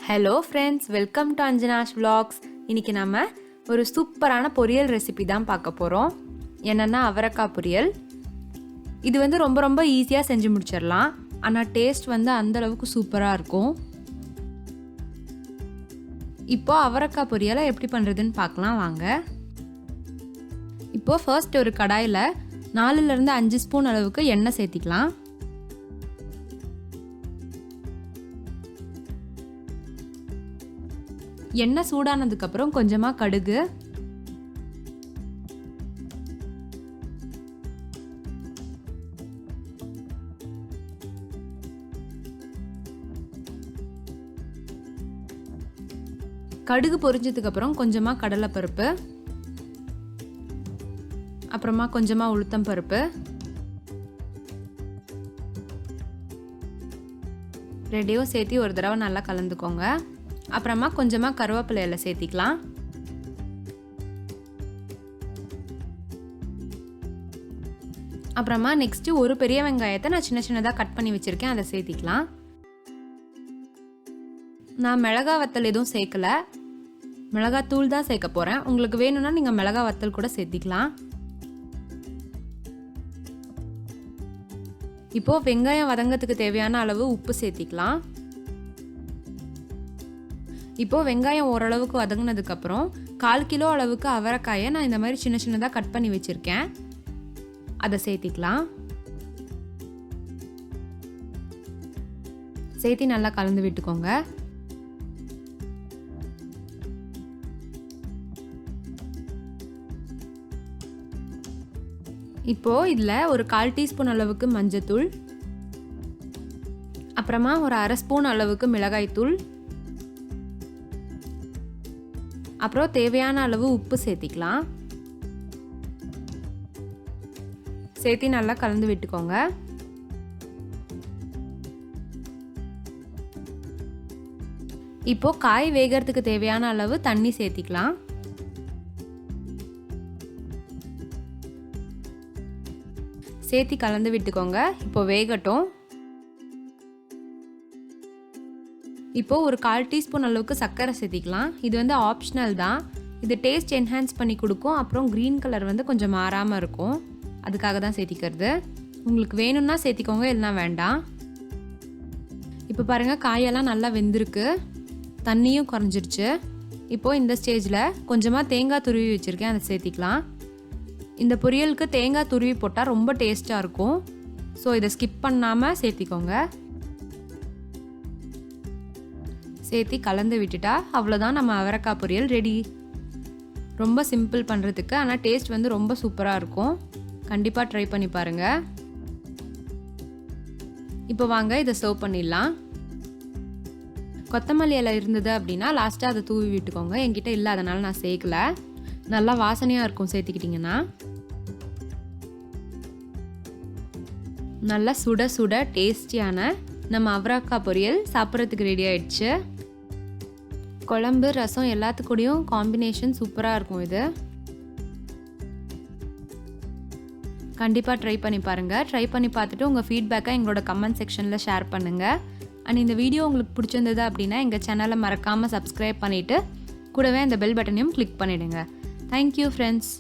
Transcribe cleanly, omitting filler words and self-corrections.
Hello friends, welcome to Anjana's vlogs. இன்றைக்கி நம்ம ஒரு சூப்பரான பொரியல் ரெசிபி தான் பார்க்க போகிறோம். என்னென்னா அவரைக்காய் பொரியல். இது வந்து ரொம்ப ஈஸியாக செஞ்சு முடிச்சிடலாம். ஆனால் டேஸ்ட் வந்து அந்தளவுக்கு சூப்பராக இருக்கும். இப்போது அவரைக்காய் பொரியலை எப்படி பண்ணுறதுன்னு பார்க்கலாம் வாங்க. இப்போது ஃபர்ஸ்ட் ஒரு கடாயில் 4லேருந்து 5 ஸ்பூன் அளவுக்கு எண்ணெய் சேர்த்திக்கலாம். எண்ணெய் சூடானதுக்கப்புறம் கொஞ்சமாக கடுகு, கடுகு பொரிஞ்சதுக்கப்புறம் கொஞ்சமாக கடலைப்பருப்பு, அப்புறமா கொஞ்சமாக உளுத்தம் பருப்பு, ரெண்டையும் சேர்த்து ஒரு தடவை நல்லா கலந்துக்கோங்க. அப்புறமா கொஞ்சமாக கருவேப்பிலை இலை சேர்த்திக்கலாம். அப்புறமா நெக்ஸ்ட்டு ஒரு பெரிய வெங்காயத்தை நான் சின்னதாக கட் பண்ணி வச்சுருக்கேன், அதை சேர்த்திக்கலாம். நான் மிளகாய் வத்தல் எதுவும் சேர்க்கல, மிளகாய் தூள் தான் சேர்க்க போகிறேன். உங்களுக்கு வேணும்னா நீங்கள் மிளகாய் வத்தல் கூட சேர்த்திக்கலாம். இப்போது வெங்காயம் வதங்கிறதுக்கு தேவையான அளவு உப்பு சேர்த்திக்கலாம். இப்போது வெங்காயம் ஓரளவுக்கு வதங்கினதுக்கப்புறம் 1/4 கிலோ அளவுக்கு அவரைக்காயை நான் இந்த மாதிரி சின்னதாக கட் பண்ணி வச்சுருக்கேன், அதை சேர்த்திக்கலாம். சேர்த்து நல்லா கலந்து விட்டுக்கோங்க. இப்போது இதில் ஒரு 1/4 டீஸ்பூன் அளவுக்கு மஞ்சத்தூள், அப்புறமா ஒரு 1/2 ஸ்பூன் அளவுக்கு மிளகாய்த்தூள், அப்புறம் தேவையான அளவு உப்பு சேர்த்திக்கலாம். சேர்த்து நல்லா கலந்து விட்டுக்கோங்க. இப்போ காய் வேகிறதுக்கு தேவையான அளவு தண்ணி சேர்த்திக்கலாம். சேர்த்து கலந்து விட்டுக்கோங்க. இப்போ வேகட்டும். இப்போது ஒரு 1/4 டீஸ்பூன் அளவுக்கு சர்க்கரை சேர்த்திக்கலாம். இது வந்து ஆப்ஷனல் தான். இது டேஸ்ட் என்ஹான்ஸ் பண்ணி கொடுக்கும். அப்புறம் க்ரீன் கலர் வந்து கொஞ்சம் மாறாமல் இருக்கும், அதுக்காக தான் சேர்த்திக்கிறது. உங்களுக்கு வேணும்னா சேர்த்திக்கோங்க, இல்லைனா வேண்டாம். இப்போ பாருங்கள், காயெல்லாம் நல்லா வெந்திருக்கு, தண்ணியும் குறைஞ்சிருச்சு. இப்போது இந்த ஸ்டேஜில் கொஞ்சமாக தேங்காய் துருவி வச்சுருக்கேன், அதை சேர்த்திக்கலாம். இந்த பொரியலுக்கு தேங்காய் துருவி போட்டால் ரொம்ப டேஸ்ட்டாக இருக்கும். ஸோ இதை ஸ்கிப் பண்ணாமல் சேர்த்திக்கோங்க. சேர்த்து கலந்து விட்டுட்டா அவ்வளோதான், நம்ம அவரைக்காய் பொரியல் ரெடி. ரொம்ப சிம்பிள் பண்ணுறதுக்கு, ஆனால் டேஸ்ட் வந்து ரொம்ப சூப்பராக இருக்கும். கண்டிப்பாக ட்ரை பண்ணி பாருங்கள். இப்போ வாங்க இதை சர்வ் பண்ணிடலாம். கொத்தமல்லி இலை இருந்தது அப்படின்னா லாஸ்ட்டாக அதை தூவி விட்டுக்கோங்க. என்கிட்ட இல்லை, அதனால் நான் சேர்க்கல. நல்லா வாசனையாக இருக்கும் சேர்த்துக்கிட்டிங்கன்னா. நல்லா சுட சுட டேஸ்டியான நம்ம அவரைக்காய் பொரியல் சாப்பிட்றதுக்கு ரெடி ஆயிடுச்சு. குழம்பு, ரசம் எல்லாத்துக்கூடையும் காம்பினேஷன் சூப்பராக இருக்கும். இது கண்டிப்பாக ட்ரை பண்ணி பாருங்கள். ட்ரை பண்ணி பார்த்துட்டு உங்கள் ஃபீட்பேக்கை எங்களோட கமெண்ட் செக்ஷனில் ஷேர் பண்ணுங்கள். அண்ட் இந்த வீடியோ உங்களுக்கு பிடிச்சிருந்தது அப்படின்னா எங்கள் சேனலை மறக்காமல் சப்ஸ்கிரைப் பண்ணிவிட்டு கூடவே அந்த பெல் பட்டனையும் கிளிக் பண்ணிவிடுங்க. Thank you friends.